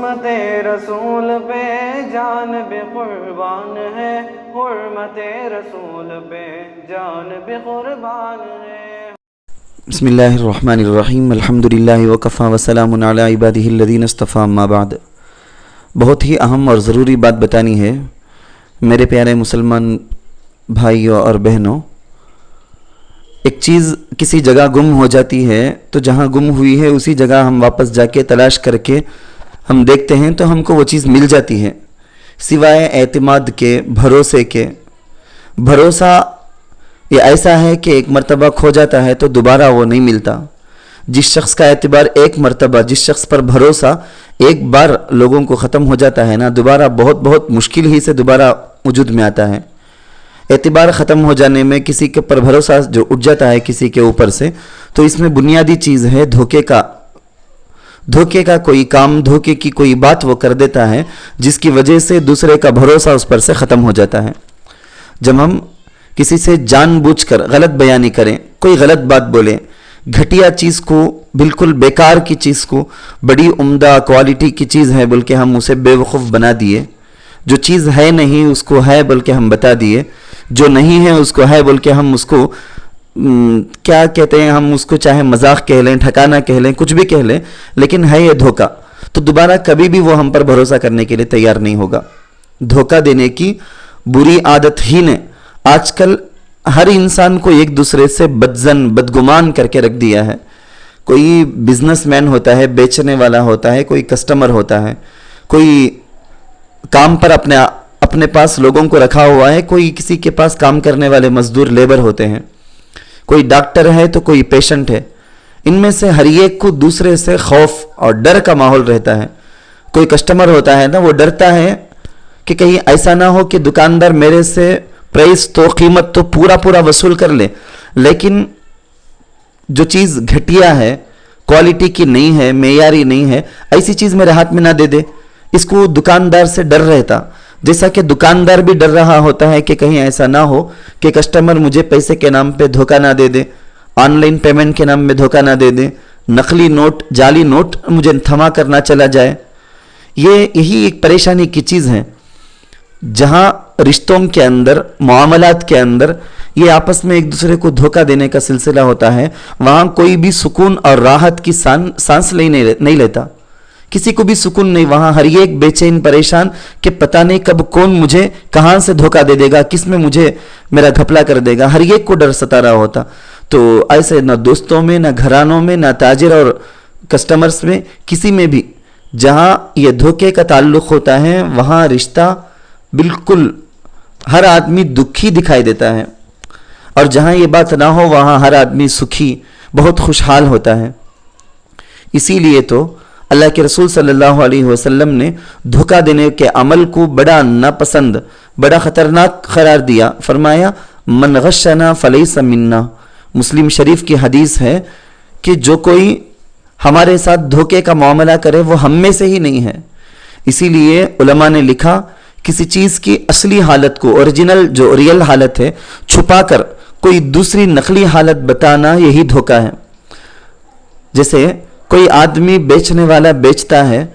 حرمت رسول پہ جان بھی قربان ہے، حرمت رسول پہ جان بھی قربان ہے۔ بسم اللہ الرحمن الرحیم، الحمدللہ وکفی وسلام علی عبادہ الذین اصطفی، اما بعد۔ بہت ہی اہم اور ضروری بات بتانی ہے میرے پیارے مسلمان بھائیوں اور بہنوں۔ ایک چیز کسی جگہ گم ہو جاتی ہے تو جہاں گم ہوئی ہے اسی جگہ ہم واپس جا کے تلاش کر کے ہم دیکھتے ہیں تو ہم کو وہ چیز مل جاتی ہے، سوائے اعتماد کے، بھروسے کے۔ بھروسہ یہ ایسا ہے کہ ایک مرتبہ کھو جاتا ہے تو دوبارہ وہ نہیں ملتا۔ جس شخص کا اعتبار ایک مرتبہ، جس شخص پر بھروسہ ایک بار لوگوں کو ختم ہو جاتا ہے نا، دوبارہ بہت مشکل ہی سے دوبارہ وجود میں آتا ہے۔ اعتبار ختم ہو جانے میں کسی کے پر بھروسہ جو اٹھ جاتا ہے کسی کے اوپر سے، تو اس میں بنیادی چیز ہے دھوکے کا کوئی کام، دھوکے کی کوئی بات وہ کر دیتا ہے جس کی وجہ سے دوسرے کا بھروسہ اس پر سے ختم ہو جاتا ہے۔ جب ہم کسی سے جان بوجھ کر غلط بیانی کریں، کوئی غلط بات بولیں، گھٹیا چیز کو، بالکل بیکار کی چیز کو بڑی عمدہ کوالٹی کی چیز ہے بلکہ ہم اسے بے وقوف بنا دیے، جو چیز ہے نہیں اس کو ہے بلکہ ہم بتا دیے، جو نہیں ہے اس کو ہے بلکہ ہم اس کو کیا کہتے ہیں، ہم اس کو چاہے مذاق کہہ لیں، ٹھکانا کہہ لیں، کچھ بھی کہہ لیں، لیکن ہے یہ دھوکا، تو دوبارہ کبھی بھی وہ ہم پر بھروسہ کرنے کے لیے تیار نہیں ہوگا۔ دھوکا دینے کی بری عادت ہی نے آج کل ہر انسان کو ایک دوسرے سے بدظن، بدگمان کر کے رکھ دیا ہے۔ کوئی بزنس مین ہوتا ہے، بیچنے والا ہوتا ہے، کوئی کسٹمر ہوتا ہے، کوئی کام پر اپنے پاس لوگوں کو رکھا ہوا ہے، کوئی کسی کے پاس کام کرنے والے مزدور لیبر ہوتے ہیں، کوئی ڈاکٹر ہے تو کوئی پیشنٹ ہے۔ ان میں سے ہر ایک کو دوسرے سے خوف اور ڈر کا ماحول رہتا ہے۔ کوئی کسٹمر ہوتا ہے نا، وہ ڈرتا ہے کہ کہیں ایسا نہ ہو کہ دکاندار میرے سے پرائس تو قیمت تو پورا وصول کر لے، لیکن جو چیز گھٹیا ہے، کوالٹی کی نہیں ہے، معیاری نہیں ہے، ایسی چیز میرے ہاتھ میں نہ دے دے۔ اس کو دکاندار سے ڈر رہتا، جیسا کہ دکاندار بھی ڈر رہا ہوتا ہے کہ کہیں ایسا نہ ہو کہ کسٹمر مجھے پیسے کے نام پہ دھوکہ نہ دے دے، آن لائن پیمنٹ کے نام میں دھوکہ نہ دے دے، نقلی نوٹ، جعلی نوٹ مجھے تھما کر نہ چلا جائے۔ یہی ایک پریشانی کی چیز ہے۔ جہاں رشتوں کے اندر، معاملات کے اندر یہ آپس میں ایک دوسرے کو دھوکہ دینے کا سلسلہ ہوتا ہے، وہاں کوئی بھی سکون اور راحت کی سانس نہیں لیتا، کسی کو بھی سکون نہیں، وہاں ہر ایک بے چین، پریشان کہ پتہ نہیں کب کون مجھے کہاں سے دھوکہ دے دے گا، کس میں مجھے میرا گھپلا کر دے گا، ہر ایک کو ڈر ستا رہا ہوتا۔ تو ایسے نہ دوستوں میں، نہ گھرانوں میں، نہ تاجر اور کسٹمرز میں، کسی میں بھی جہاں یہ دھوکے کا تعلق ہوتا ہے وہاں رشتہ بالکل ہر آدمی دکھی دکھائی دیتا ہے، اور جہاں یہ بات نہ ہو وہاں ہر آدمی سکھی، بہت خوشحال ہوتا ہے۔ اسی لیے تو اللہ کے رسول صلی اللہ علیہ وسلم نے دھوکہ دینے کے عمل کو بڑا ناپسند، بڑا خطرناک قرار دیا۔ فرمایا من غشنا فلیس منا۔ مسلم شریف کی حدیث ہے کہ جو کوئی ہمارے ساتھ دھوکے کا معاملہ کرے وہ ہم میں سے ہی نہیں ہے۔ اسی لیے علماء نے لکھا کسی چیز کی اصلی حالت کو، اوریجنل جو ریئل حالت ہے، چھپا کر کوئی دوسری نقلی حالت بتانا یہی دھوکہ ہے۔ جیسے کوئی آدمی بیچنے والا بیچتا ہے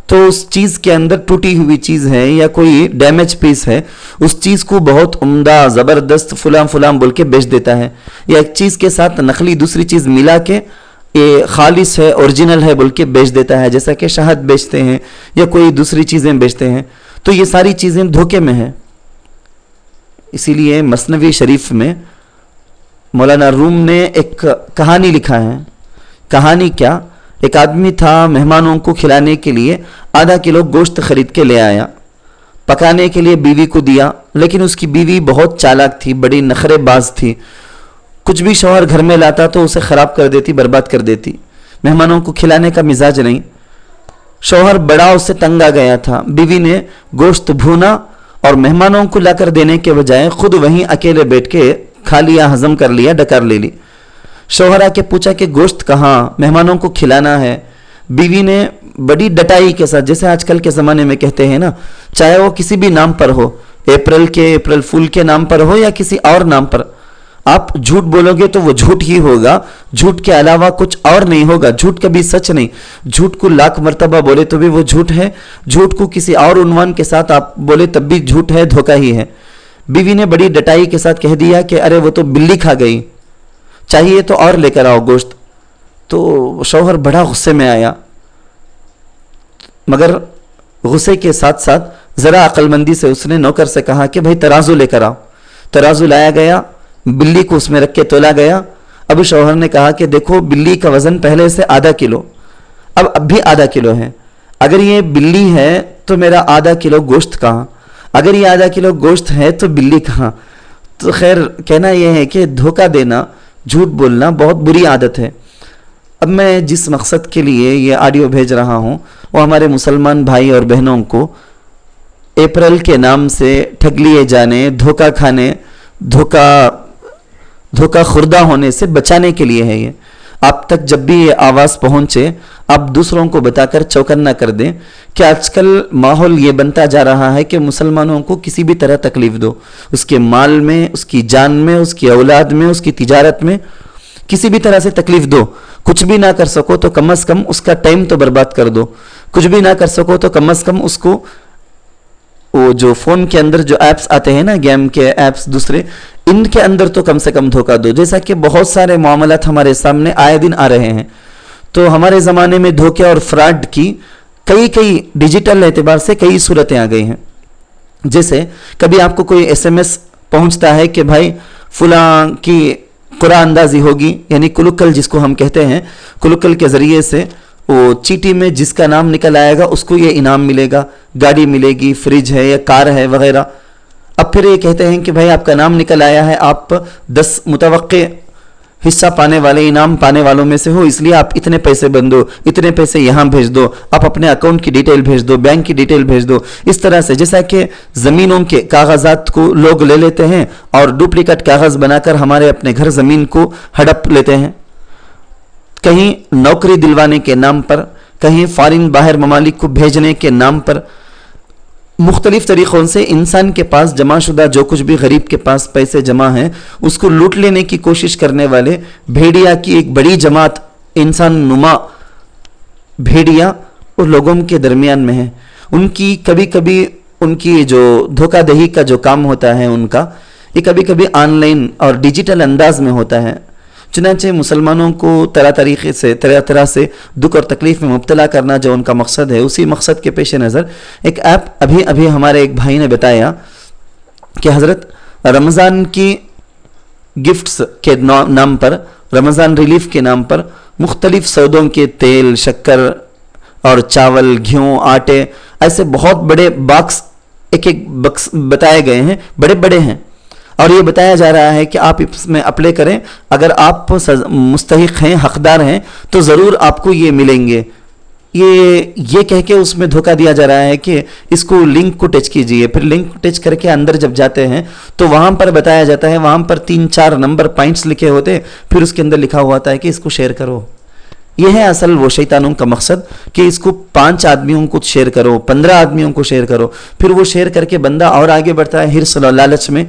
تو اس چیز کے اندر ٹوٹی ہوئی چیز ہے یا کوئی ڈیمیج پیس ہے، اس چیز کو بہت عمدہ، زبردست، فلاں بول کے بیچ دیتا ہے، یا ایک چیز کے ساتھ نقلی دوسری چیز ملا کے یہ خالص ہے، اوریجنل ہے بول کے بیچ دیتا ہے، جیسا کہ شہد بیچتے ہیں یا کوئی دوسری چیزیں بیچتے ہیں۔ تو یہ ساری چیزیں دھوکے میں ہیں۔ اسی لیے مثنوی شریف میں مولانا روم نے ایک کہانی لکھا ہے۔ کہانی کیا؟ ایک آدمی تھا، مہمانوں کو کھلانے کے لیے آدھا کلو گوشت خرید کے لے آیا، پکانے کے لیے بیوی کو دیا، لیکن اس کی بیوی بہت چالاک تھی، بڑی نخرے باز تھی، کچھ بھی شوہر گھر میں لاتا تو اسے خراب کر دیتی، برباد کر دیتی، مہمانوں کو کھلانے کا مزاج نہیں۔ شوہر بڑا اس سے تنگ آ گیا تھا، بیوی نے گوشت بھونا اور مہمانوں کو لا کر دینے کے بجائے خود وہیں اکیلے بیٹھ کے کھا لیا، ہضم کر لیا، ڈکار لے لی۔ شوہر آ کے پوچھا کہ گوشت کہاں، مہمانوں کو کھلانا ہے۔ بیوی نے بڑی ڈٹائی کے ساتھ، جیسے آج کل کے زمانے میں کہتے ہیں نا، چاہے وہ کسی بھی نام پر ہو، اپریل فول کے نام پر ہو یا کسی اور نام پر، آپ جھوٹ بولو گے تو وہ جھوٹ ہی ہوگا, جھوٹ کے علاوہ کچھ اور نہیں ہوگا. جھوٹ کبھی سچ نہیں. جھوٹ کو لاکھ مرتبہ بولے تو بھی وہ جھوٹ ہے, جھوٹ کو کسی اور عنوان کے ساتھ آپ بولے تب بھی جھوٹ ہے, دھوکہ ہی ہے. بیوی نے بڑی ڈٹائی کے ساتھ کہہ دیا کہ ارے وہ تو بلی کھا گئی, چاہیے تو اور لے کر آؤ گوشت. تو شوہر بڑا غصے میں آیا, مگر غصے کے ساتھ ساتھ ذرا عقل مندی سے اس نے نوکر سے کہا کہ بھائی ترازو لے کر آؤ. ترازو لایا گیا, بلی کو اس میں رکھ کے تولا گیا. اب شوہر نے کہا کہ دیکھو بلی کا وزن پہلے سے ½ کلو, اب بھی ½ کلو ہے. اگر یہ بلی ہے تو میرا ½ کلو گوشت کہاں, اگر یہ ½ کلو گوشت ہے تو بلی کہاں. تو خیر کہنا یہ ہے کہ دھوکہ دینا, جھوٹ بولنا بہت بری عادت ہے. اب میں جس مقصد کے لیے یہ آڈیو بھیج رہا ہوں وہ ہمارے مسلمان بھائی اور بہنوں کو اپریل کے نام سے ٹھگ لیے جانے, دھوکہ کھانے, دھوکہ خوردہ ہونے سے بچانے کے لیے ہے. یہ آپ تک جب بھی یہ آواز پہنچے آپ دوسروں کو بتا کر چوکنا کر دیں کہ آج کل ماحول یہ بنتا جا رہا ہے کہ مسلمانوں کو کسی بھی طرح تکلیف دو, اس کے مال میں, اس کی جان میں, اس کی اولاد میں, اس کی تجارت میں, کسی بھی طرح سے تکلیف دو. کچھ بھی نہ کر سکو تو کم از کم اس کا ٹائم تو برباد کر دو. کچھ بھی نہ کر سکو تو کم از کم اس کو وہ جو فون کے اندر جو ایپس آتے ہیں نا, گیم کے ایپس دوسرے, ان کے اندر تو کم سے کم دھوکہ دو. جیسا کہ بہت سارے معاملات ہمارے سامنے آئے دن آ رہے ہیں. تو ہمارے زمانے میں دھوکے اور فراڈ کی کئی ڈیجیٹل اعتبار سے کئی صورتیں آ گئی ہیں. جیسے کبھی آپ کو کوئی ایس ایم ایس پہنچتا ہے کہ بھائی فلاں کی قرآن اندازی ہوگی, یعنی کلکل جس کو ہم کہتے ہیں, کلکل کے ذریعے سے وہ چیٹی میں جس کا نام نکل آئے گا اس کو یہ انعام ملے گا, گاڑی ملے گی, فریج ہے یا کار ہے وغیرہ. اب پھر یہ کہتے ہیں کہ بھائی آپ کا نام نکل آیا ہے, آپ 10 متوقع حصہ پانے والے, انعام پانے والوں میں سے ہو, اس لیے آپ اتنے پیسے بندو, اتنے پیسے یہاں بھیج دو, آپ اپنے اکاؤنٹ کی ڈیٹیل بھیج دو, بینک کی ڈیٹیل بھیج دو. اس طرح سے جیسا کہ زمینوں کے کاغذات کو لوگ لے لیتے ہیں اور ڈپلیکیٹ کاغذ بنا کر ہمارے اپنے گھر زمین کو ہڑپ لیتے ہیں. کہیں نوکری دلوانے کے نام پر, کہیں فارن باہر ممالک کو بھیجنے کے نام پر, مختلف طریقوں سے انسان کے پاس جمع شدہ جو کچھ بھی غریب کے پاس پیسے جمع ہیں اس کو لوٹ لینے کی کوشش کرنے والے بھیڑیا کی ایک بڑی جماعت, انسان نما بھیڑیا اور لوگوں کے درمیان میں ہے. ان کی کبھی ان کی جو دھوکہ دہی کا جو کام ہوتا ہے ان کا, یہ کبھی آن لائن اور ڈیجیٹل انداز میں ہوتا ہے. چنانچہ مسلمانوں کو طرح سے دکھ اور تکلیف میں مبتلا کرنا جو ان کا مقصد ہے, اسی مقصد کے پیش نظر ایک ایپ ابھی ہمارے ایک بھائی نے بتایا کہ حضرت رمضان کی گفٹس کے نام پر, رمضان ریلیف کے نام پر مختلف سودوں کے تیل, شکر اور چاول, گھیوں, آٹے, ایسے بہت بڑے باکس ایک باکس بتائے گئے ہیں, بڑے ہیں. اور یہ بتایا جا رہا ہے کہ آپ اس میں اپلائی کریں, اگر آپ مستحق ہیں, حقدار ہیں, تو ضرور آپ کو یہ ملیں گے. یہ کہہ کے اس میں دھوکہ دیا جا رہا ہے کہ اس کو لنک کو ٹچ کیجئے. پھر لنک کو ٹچ کر کے اندر جب جاتے ہیں تو وہاں پر بتایا جاتا ہے, وہاں پر 3-4 نمبر پوائنٹس لکھے ہوتے, پھر اس کے اندر لکھا ہوا ہوتا ہے کہ اس کو شیئر کرو. یہ ہے اصل وہ شیطانوں کا مقصد کہ اس کو 5 آدمیوں کو شیئر کرو, 15 آدمیوں کو شیئر کرو. پھر وہ شیئر کر کے بندہ اور آگے بڑھتا ہے ہرس اور لالچ میں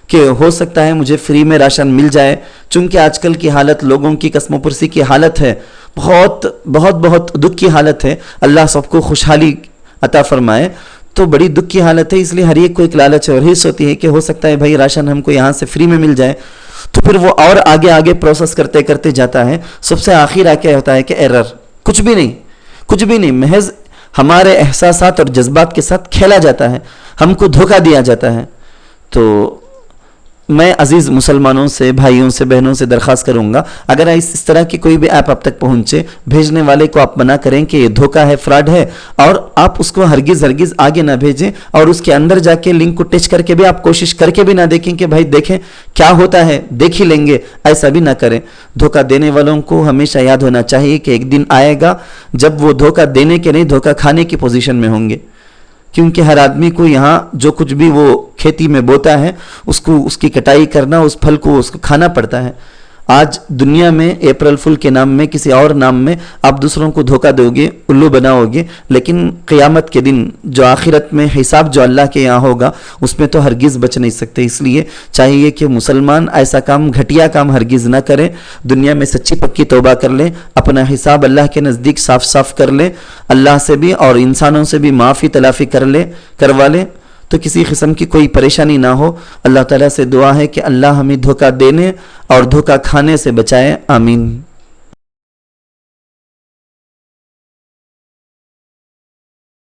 کہ ہو سکتا ہے مجھے فری میں راشن مل جائے. چونکہ آج کل کی حالت, لوگوں کی قسم و پرسی کی حالت ہے, بہت دکھ کی حالت ہے. اللہ سب کو خوشحالی عطا فرمائے. تو بڑی دکھ کی حالت ہے, اس لیے ہر ایک کو ایک لالچ اور حرص ہوتی ہے کہ ہو سکتا ہے بھائی راشن ہم کو یہاں سے فری میں مل جائے. تو پھر وہ اور آگے پروسیس کرتے جاتا ہے. سب سے آخر کیا ہوتا ہے کہ ایرر, کچھ بھی نہیں, محض ہمارے احساسات اور جذبات کے ساتھ کھیلا جاتا ہے, ہم کو دھوکہ دیا جاتا ہے. تو میں عزیز مسلمانوں سے, بھائیوں سے, بہنوں سے درخواست کروں گا, اگر اس طرح کی کوئی بھی ایپ آپ تک پہنچے, بھیجنے والے کو آپ منع کریں کہ یہ دھوکہ ہے, فراڈ ہے, اور آپ اس کو ہرگز آگے نہ بھیجیں. اور اس کے اندر جا کے لنک کو ٹچ کر کے بھی آپ کوشش کر کے بھی نہ دیکھیں کہ بھائی دیکھیں کیا ہوتا ہے, دیکھ ہی لیں گے, ایسا بھی نہ کریں. دھوکہ دینے والوں کو ہمیشہ یاد ہونا چاہیے کہ ایک دن آئے گا جب وہ دھوکہ دینے کے نہیں, دھوکہ کھانے کی پوزیشن میں ہوں گے. کیونکہ ہر آدمی کو یہاں جو کچھ بھی وہ کھیتی میں بوتا ہے اس کی کٹائی کرنا, اس پھل کو اس کو کھانا پڑتا ہے. آج دنیا میں اپریل فل کے نام میں کسی اور نام میں آپ دوسروں کو دھوکہ دو گے، الو بناؤ گے، لیکن قیامت کے دن جو آخرت میں حساب جو اللہ کے یہاں ہوگا اس میں تو ہرگز بچ نہیں سکتے۔ اس لیے چاہیے کہ مسلمان ایسا کام، گھٹیا کام ہرگز نہ کرے، دنیا میں سچی پکی توبہ کر لے، اپنا حساب اللہ کے نزدیک صاف صاف کر لے، اللہ سے بھی اور انسانوں سے بھی معافی تلافی کروا لے، تو کسی قسم کی کوئی پریشانی نہ ہو۔ اللہ تعالیٰ سے دعا ہے کہ اللہ ہمیں دھوکہ دینے اور دھوکہ کھانے سے بچائے، آمین۔